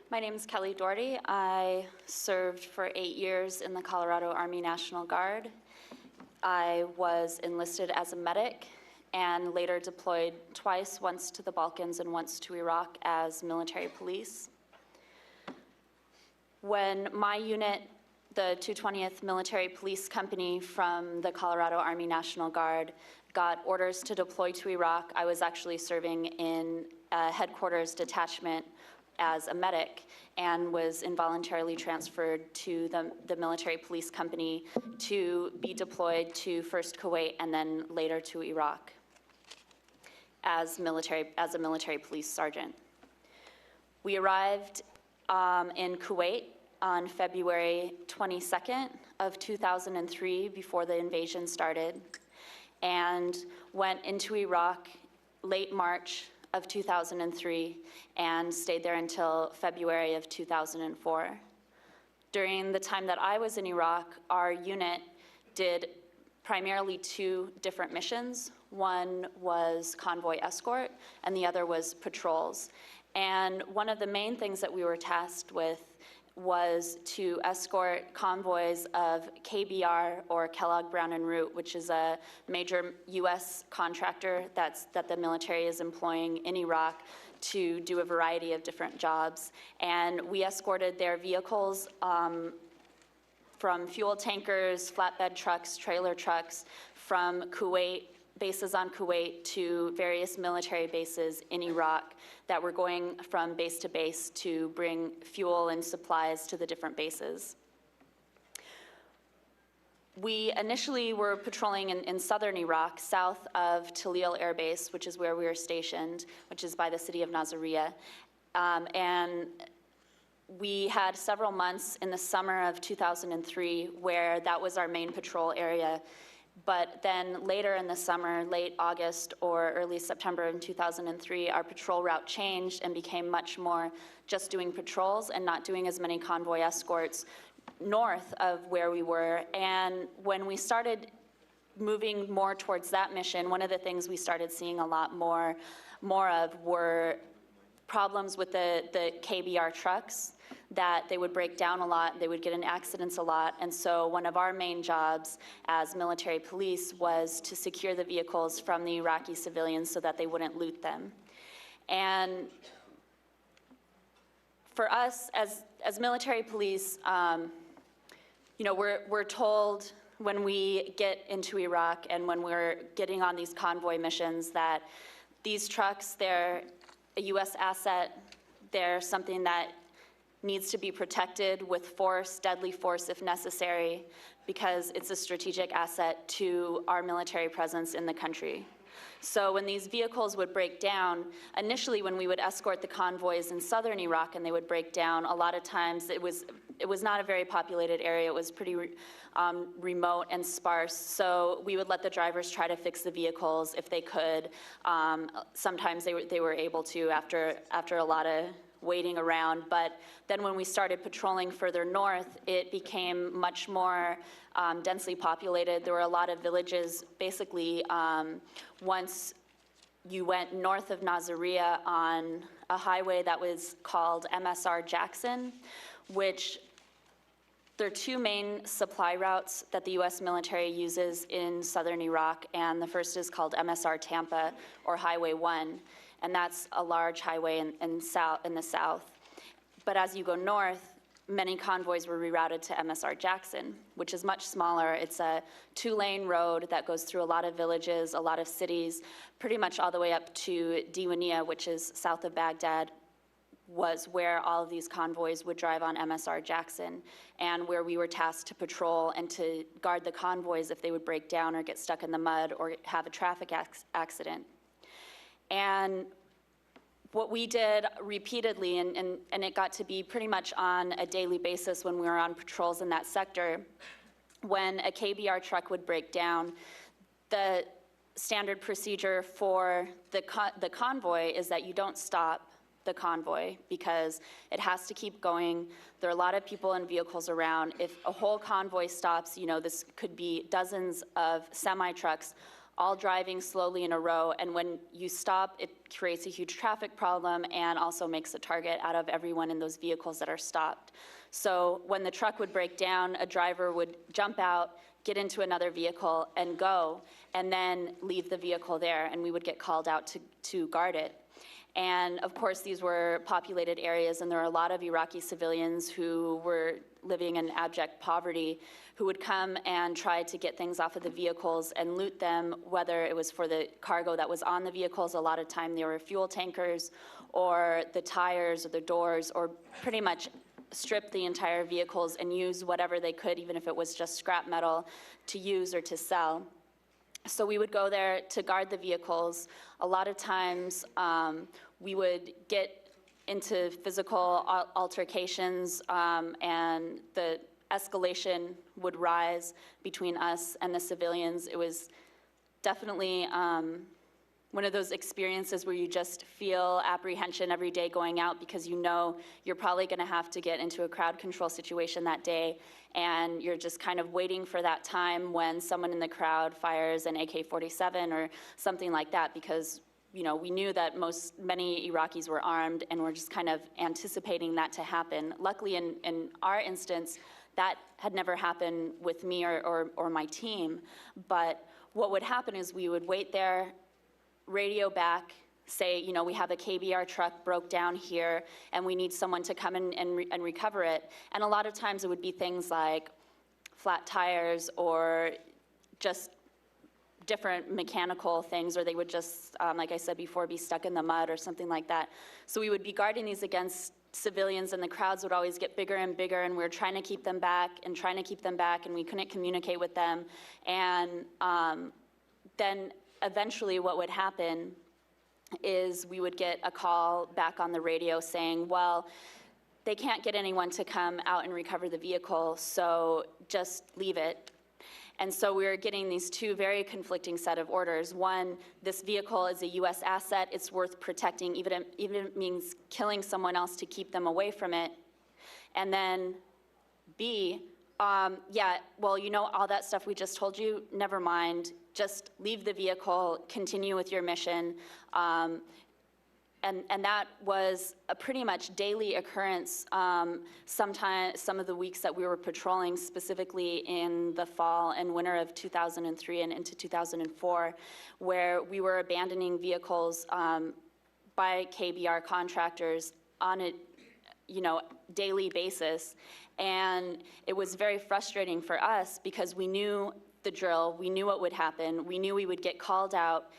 My name is Kelly Dougherty. I served for 8 years in the Colorado Army National Guard. I was enlisted as a medic and later deployed twice, once to the Balkans and once to Iraq as military police. When my unit, the 220th Military Police Company from the Colorado Army National Guard, got orders to deploy to Iraq, I was actually serving in a headquarters detachment as a medic and was involuntarily transferred to the military police company to be deployed to first Kuwait and then later to Iraq as a military police sergeant. We arrived in Kuwait on February 22nd of 2003 before the invasion started, and went into Iraq late March of 2003 and stayed there until February of 2004. During the time that I was in Iraq, our unit did primarily 2 different missions. One was convoy escort and the other was patrols. And one of the main things that we were tasked with was to escort convoys of KBR, or Kellogg Brown and Root, which is a major US contractor that the military is employing in Iraq to do a variety of different jobs. And we escorted their vehicles from fuel tankers, flatbed trucks, trailer trucks, from Kuwait, bases on Kuwait, to various military bases in Iraq that were going from base to base to bring fuel and supplies to the different bases. We initially were patrolling in southern Iraq, south of Talil Air Base, which is where we were stationed, which is by the city of Nasiriyah. And we had several months in the summer of 2003 where that was our main patrol area. But then later in the summer, late August or early September in 2003, our patrol route changed and became much more just doing patrols and not doing as many convoy escorts north of where we were. And when we started moving more towards that mission, one of the things we started seeing a lot more of were problems with the KBR trucks, that they would break down a lot, they would get in accidents a lot. And so one of our main jobs as military police was to secure the vehicles from the Iraqi civilians so that they wouldn't loot them. And for us as military police, you know, we're told when we get into Iraq and when we're getting on these convoy missions that these trucks, they're a US asset, they're something that needs to be protected with force, deadly force if necessary, because it's a strategic asset to our military presence in the country. So when these vehicles would break down, initially when we would escort the convoys in southern Iraq and they would break down, a lot of times it was not a very populated area. It was pretty remote and sparse. So we would let the drivers try to fix the vehicles if they could. Sometimes they were able to after a lot of waiting around. But then when we started patrolling further north, it became much more densely populated. There were a lot of villages. Basically, once you went north of Nasiriyah on a highway that was called MSR Jackson, which there are 2 main supply routes that the US military uses in southern Iraq, and the first is called MSR Tampa, or Highway 1, and that's a large highway in the south. But as you go north, many convoys were rerouted to MSR Jackson, which is much smaller. It's a 2-lane road that goes through a lot of villages, a lot of cities, pretty much all the way up to Diwania, which is south of Baghdad, was where all of these convoys would drive on MSR Jackson, and where we were tasked to patrol and to guard the convoys if they would break down or get stuck in the mud or have a traffic accident. And what we did repeatedly, and it got to be pretty much on a daily basis when we were on patrols in that sector, when a KBR truck would break down, the standard procedure for the convoy is that you don't stop the convoy because it has to keep going. There are a lot of people and vehicles around. If a whole convoy stops, you know, this could be dozens of semi-trucks all driving slowly in a row, and when you stop, it creates a huge traffic problem and also makes a target out of everyone in those vehicles that are stopped. So when the truck would break down, a driver would jump out, get into another vehicle and go, and then leave the vehicle there, and we would get called out to guard it. And of course, these were populated areas, and there were a lot of Iraqi civilians who were living in abject poverty, who would come and try to get things off of the vehicles and loot them, whether it was for the cargo that was on the vehicles. A lot of time they were fuel tankers, or the tires, or the doors, or pretty much strip the entire vehicles and use whatever they could, even if it was just scrap metal, to use or to sell. So we would go there to guard the vehicles. A lot of times we would get into physical altercations, and the escalation would rise between us and the civilians. It was definitely one of those experiences where you just feel apprehension every day going out, because you know you're probably going to have to get into a crowd control situation that day, and you're just kind of waiting for that time when someone in the crowd fires an AK-47 or something like that, because we knew that many Iraqis were armed, and we're just kind of anticipating that to happen. Luckily, in our instance, that had never happened with me or my team, but what would happen is we would wait there, radio back, say, we have a KBR truck broke down here, and we need someone to come in and recover it. And a lot of times it would be things like flat tires or just different mechanical things, or they would just, like I said before, be stuck in the mud or something like that. So we would be guarding these against civilians, and the crowds would always get bigger and bigger, and we were trying to keep them back and trying to keep them back, and we couldn't communicate with them. And then eventually what would happen is we would get a call back on the radio saying, well, they can't get anyone to come out and recover the vehicle, so just leave it. And so we were getting these two very conflicting set of orders. One, this vehicle is a US asset, it's worth protecting, even if it means killing someone else to keep them away from it. And then B, yeah, well, all that stuff we just told you, never mind, just leave the vehicle, continue with your mission. And that was a pretty much daily occurrence. Some of the weeks that we were patrolling, specifically in the fall and winter of 2003 and into 2004, where we were abandoning vehicles by KBR contractors on a daily basis. And it was very frustrating for us because we knew the drill, we knew what would happen, we knew we would get called out,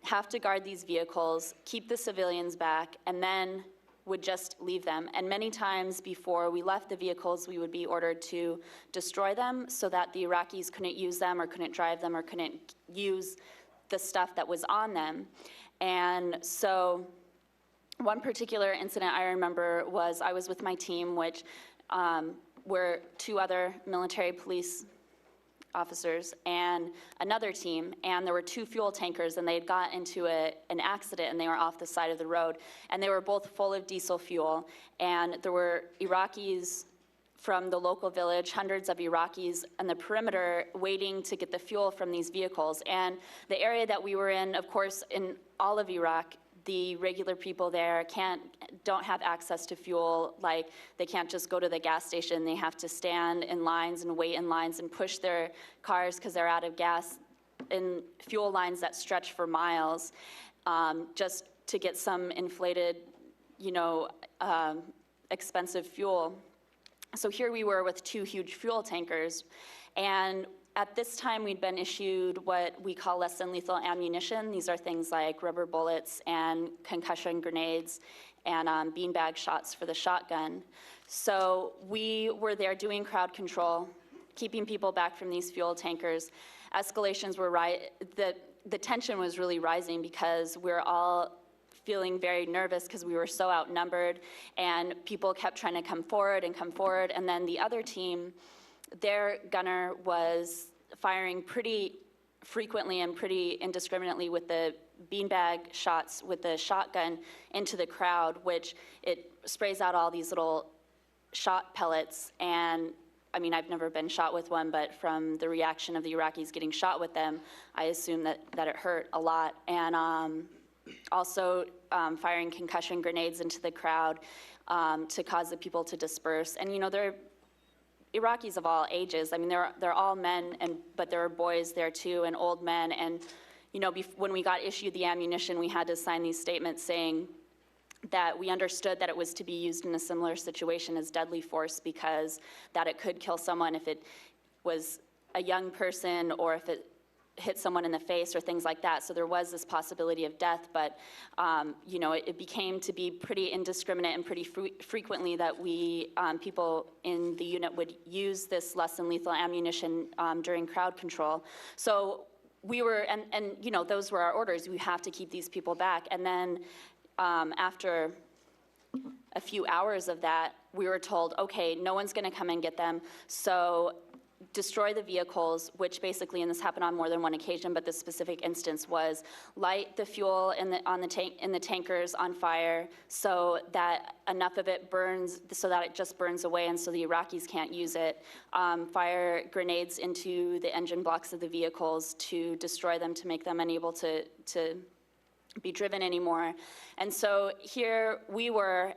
have to guard these vehicles, keep the civilians back, and then would just leave them. And many times before we left the vehicles, we would be ordered to destroy them so that the Iraqis couldn't use them or couldn't drive them or couldn't use the stuff that was on them. And so one particular incident I remember was I was with my team, which were two other military police officers and another team, and there were two fuel tankers, and they had got into an accident, and they were off the side of the road, and they were both full of diesel fuel, and there were Iraqis from the local village, hundreds of Iraqis on the perimeter waiting to get the fuel from these vehicles. And the area that we were in, of course, in all of Iraq, the regular people there don't have access to fuel. Like, they can't just go to the gas station. They have to stand in lines and wait in lines and push their cars because they're out of gas in fuel lines that stretch for miles, just to get some inflated, expensive fuel. So here we were with two huge fuel tankers, and at this time, we'd been issued what we call less than lethal ammunition. These are things like rubber bullets and concussion grenades and beanbag shots for the shotgun. So we were there doing crowd control, keeping people back from these fuel tankers. Escalations were the tension was really rising because we're all feeling very nervous because we were so outnumbered, and people kept trying to come forward, and then the other team, their gunner was firing pretty frequently and pretty indiscriminately with the beanbag shots with the shotgun into the crowd, which it sprays out all these little shot pellets. And I mean, I've never been shot with one, but from the reaction of the Iraqis getting shot with them, I assume that it hurt a lot. And also firing concussion grenades into the crowd to cause the people to disperse. And they're Iraqis of all ages. I mean, they're all men, but there are boys there too, and old men. And when we got issued the ammunition, we had to sign these statements saying that we understood that it was to be used in a similar situation as deadly force, because that it could kill someone if it was a young person or if it hit someone in the face or things like that. So there was this possibility of death, but it became to be pretty indiscriminate and pretty frequently that people in the unit would use this less than lethal ammunition during crowd control. So we were, and those were our orders. We have to keep these people back. And then after a few hours of that, we were told, okay, no one's gonna come and get them, so destroy the vehicles, which basically, and this happened on more than one occasion, but this specific instance was light the fuel in the tankers on fire so that enough of it burns, so that it just burns away and so the Iraqis can't use it. Fire grenades into the engine blocks of the vehicles to destroy them, to make them unable to be driven anymore. And so here we were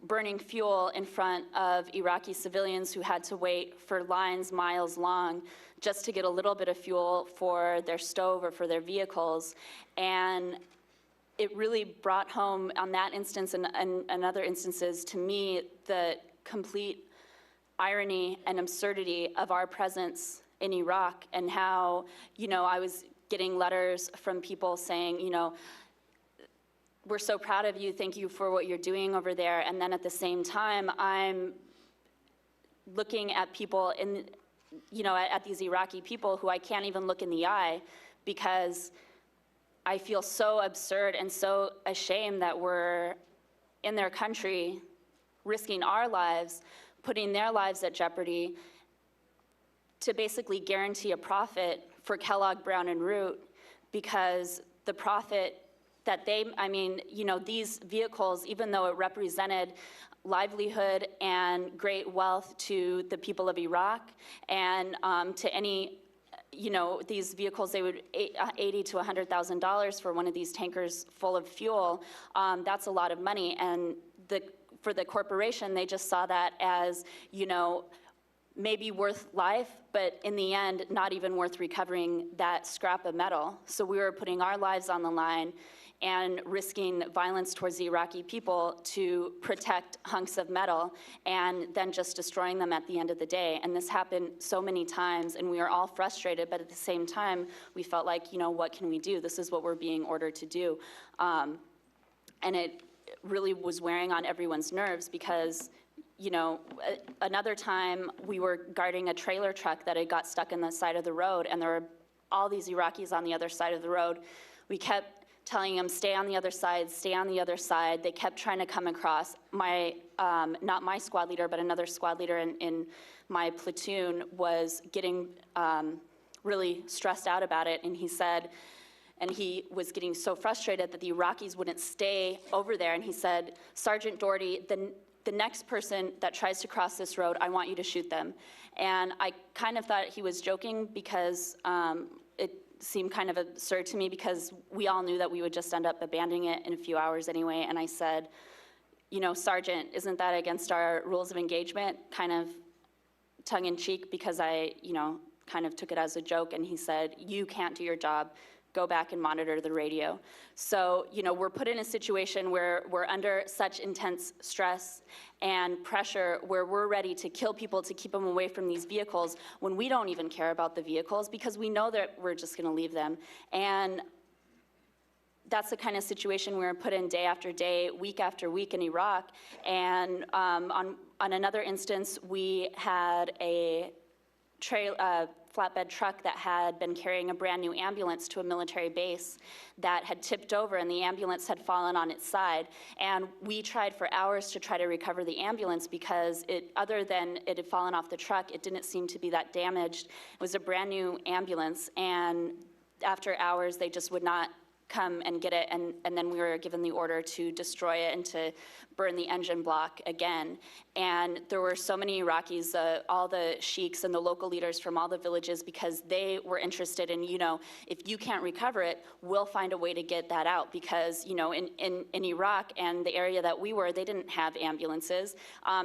burning fuel in front of Iraqi civilians who had to wait for lines miles long just to get a little bit of fuel for their stove or for their vehicles. And it really brought home, on that instance and other instances, to me, the complete irony and absurdity of our presence in Iraq, and how, I was getting letters from people saying, we're so proud of you, thank you for what you're doing over there. And then at the same time, I'm looking at people at these Iraqi people who I can't even look in the eye, because I feel so absurd and so ashamed that we're in their country, risking our lives, putting their lives at jeopardy to basically guarantee a profit for Kellogg, Brown and Root, because the profit that these vehicles, even though it represented livelihood and great wealth to the people of Iraq, and to any, these vehicles, they would $80,000 to $100,000 for one of these tankers full of fuel. That's a lot of money, and for the corporation, they just saw that as, maybe worth life, but in the end, not even worth recovering that scrap of metal. So we were putting our lives on the line and risking violence towards the Iraqi people to protect hunks of metal, and then just destroying them at the end of the day. And this happened so many times, and we were all frustrated, but at the same time, we felt like, what can we do? This is what we're being ordered to do. And it really was wearing on everyone's nerves, because another time we were guarding a trailer truck that had got stuck in the side of the road, and there were all these Iraqis on the other side of the road. We kept telling them, stay on the other side, stay on the other side. They kept trying to come across. Not my squad leader, but another squad leader in my platoon was getting really stressed out about it, and he said, and he was getting so frustrated that the Iraqis wouldn't stay over there, and he said, Sergeant Dougherty, the next person that tries to cross this road, I want you to shoot them. And I kind of thought he was joking, because it seemed kind of absurd to me, because we all knew that we would just end up abandoning it in a few hours anyway. And I said, Sergeant, isn't that against our rules of engagement? Kind of tongue in cheek, because I, kind of took it as a joke. And he said, you can't do your job. Go back and monitor the radio. So, we're put in a situation where we're under such intense stress and pressure, where we're ready to kill people to keep them away from these vehicles, when we don't even care about the vehicles, because we know that we're just gonna leave them. And that's the kind of situation we're put in day after day, week after week in Iraq. And on another instance, we had a flatbed truck that had been carrying a brand new ambulance to a military base that had tipped over, and the ambulance had fallen on its side. And we tried for hours to try to recover the ambulance, because other than it had fallen off the truck, it didn't seem to be that damaged. It was a brand new ambulance, and after hours, they just would not come and get it, and then we were given the order to destroy it and to burn the engine block again. And there were so many Iraqis, all the sheiks and the local leaders from all the villages, because they were interested in, if you can't recover it, we'll find a way to get that out, because, in Iraq and the area that we were, they didn't have ambulances.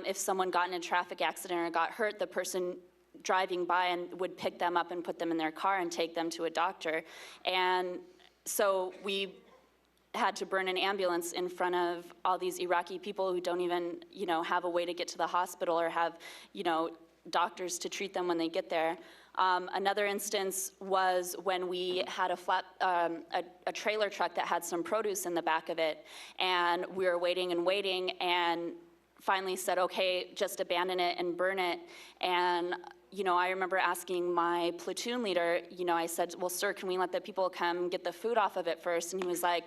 If someone got in a traffic accident or got hurt, the person driving by and would pick them up and put them in their car and take them to a doctor. And so we had to burn an ambulance in front of all these Iraqi people who don't even, have a way to get to the hospital or have, doctors to treat them when they get there. Another instance was when we had a trailer truck that had some produce in the back of it, and we were waiting and finally said, okay, just abandon it and burn it. And I remember asking my platoon leader, I said, well, sir, can we let the people come get the food off of it first? And he was like,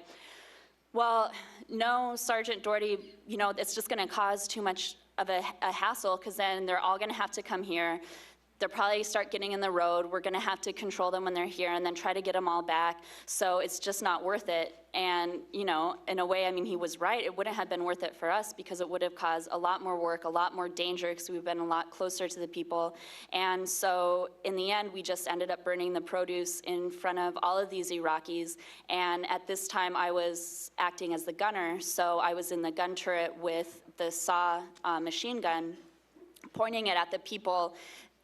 well, no, Sergeant Dougherty, it's just going to cause too much of a hassle, because then they're all going to have to come here. They'll probably start getting in the road. We're going to have to control them when they're here and then try to get them all back. So it's just not worth it. And, in a way, he was right. It wouldn't have been worth it for us, because it would have caused a lot more work, a lot more danger, because we've been a lot closer to the people. And so in the end, we just ended up burning the produce in front of all of these Iraqis. And at this time, I was acting as the gunner. So I was in the gun turret with the SAW machine gun, pointing it at the people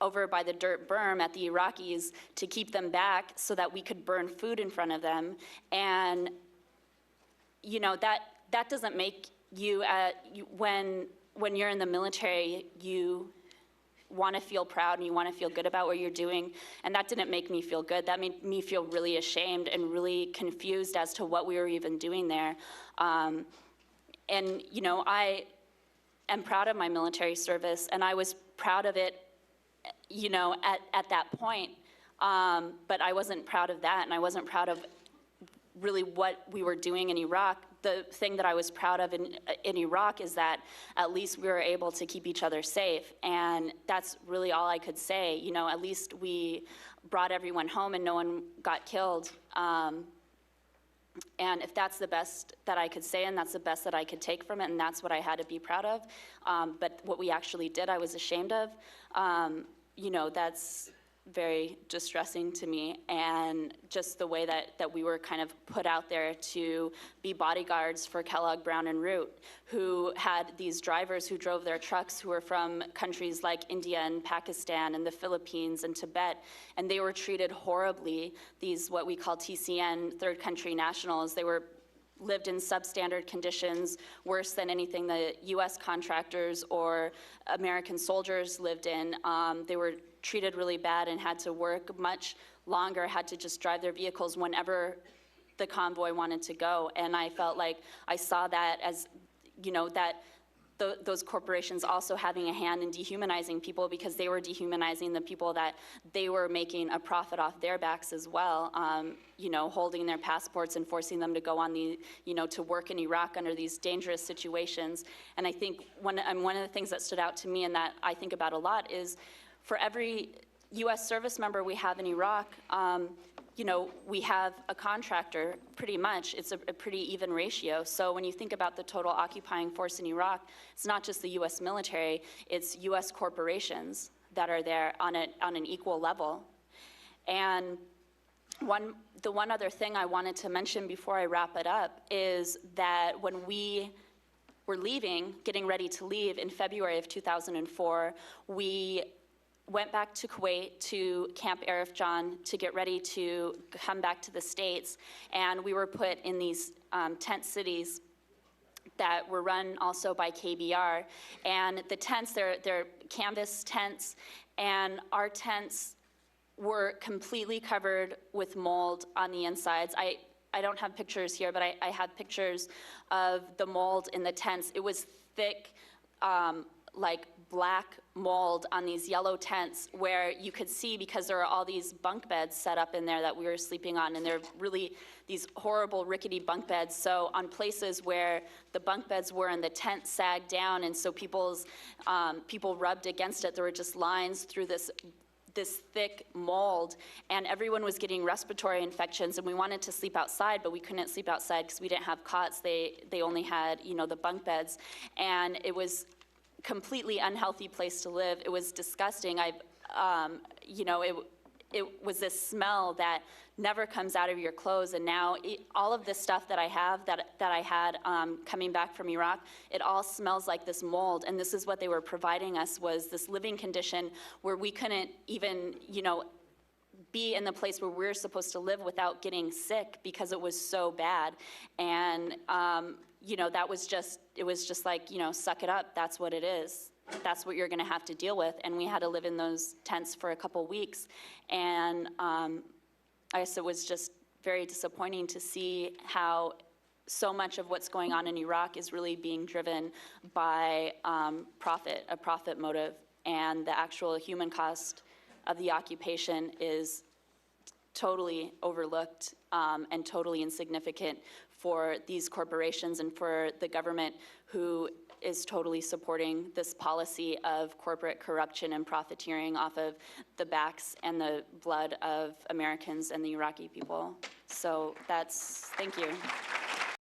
over by the dirt berm at the Iraqis to keep them back so that we could burn food in front of them. And, that doesn't make you, when you're in the military, you want to feel proud and you want to feel good about what you're doing. And that didn't make me feel good. That made me feel really ashamed and really confused as to what we were even doing there. And, I am proud of my military service, and I was proud of it at that point, but I wasn't proud of that, and I wasn't proud of really what we were doing in Iraq. The thing that I was proud of in Iraq is that at least we were able to keep each other safe, and that's really all I could say. At least we brought everyone home and no one got killed. And if that's the best that I could say, and that's the best that I could take from it, and that's what I had to be proud of, but what we actually did, I was ashamed of. That's very distressing to me, and just the way that we were kind of put out there to be bodyguards for Kellogg, Brown, and Root, who had these drivers who drove their trucks who were from countries like India and Pakistan and the Philippines and Tibet, and they were treated horribly. These, what we call TCN, third country nationals, they lived in substandard conditions, worse than anything the US contractors or American soldiers lived in. They were treated really bad and had to work much longer, had to just drive their vehicles whenever the convoy wanted to go. And I felt like I saw that as, those corporations also having a hand in dehumanizing people, because they were dehumanizing the people that they were making a profit off their backs as well, holding their passports and forcing them to go on to work in Iraq under these dangerous situations. And I think one of the things that stood out to me and that I think about a lot is, for every US service member we have in Iraq, we have a contractor, pretty much. It's a pretty even ratio. So when you think about the total occupying force in Iraq, it's not just the US military, it's US corporations that are there on an equal level. And the one other thing I wanted to mention before I wrap it up is that when we were leaving, getting ready to leave in February of 2004, we went back to Kuwait, to Camp Arif John, to get ready to come back to the States. And we were put in these tent cities that were run also by KBR. And the tents, they're canvas tents, and our tents were completely covered with mold on the insides. I don't have pictures here, but I have pictures of the mold in the tents. It was thick, like black mold on these yellow tents, where you could see, because there are all these bunk beds set up in there that we were sleeping on, and they're really these horrible rickety bunk beds. So on places where the bunk beds were and the tent sagged down, and so people rubbed against it, there were just lines through this this thick mold, and everyone was getting respiratory infections, and we wanted to sleep outside, but we couldn't sleep outside because we didn't have cots. They only had, the bunk beds, and it was completely unhealthy place to live. It was disgusting. It was this smell that never comes out of your clothes, and now all of this stuff that I have, that I had coming back from Iraq, it all smells like this mold, and this is what they were providing us, was this living condition where we couldn't even, be in the place where we're supposed to live without getting sick because it was so bad. And, that was just, it was just like, suck it up, that's what it is. That's what you're gonna have to deal with. And we had to live in those tents for a couple weeks. And I guess it was just very disappointing to see how so much of what's going on in Iraq is really being driven by a profit motive. And the actual human cost of the occupation is totally overlooked and totally insignificant for these corporations and for the government, who is totally supporting this policy of corporate corruption and profiteering off of the backs and the blood of Americans and the Iraqi people. So thank you.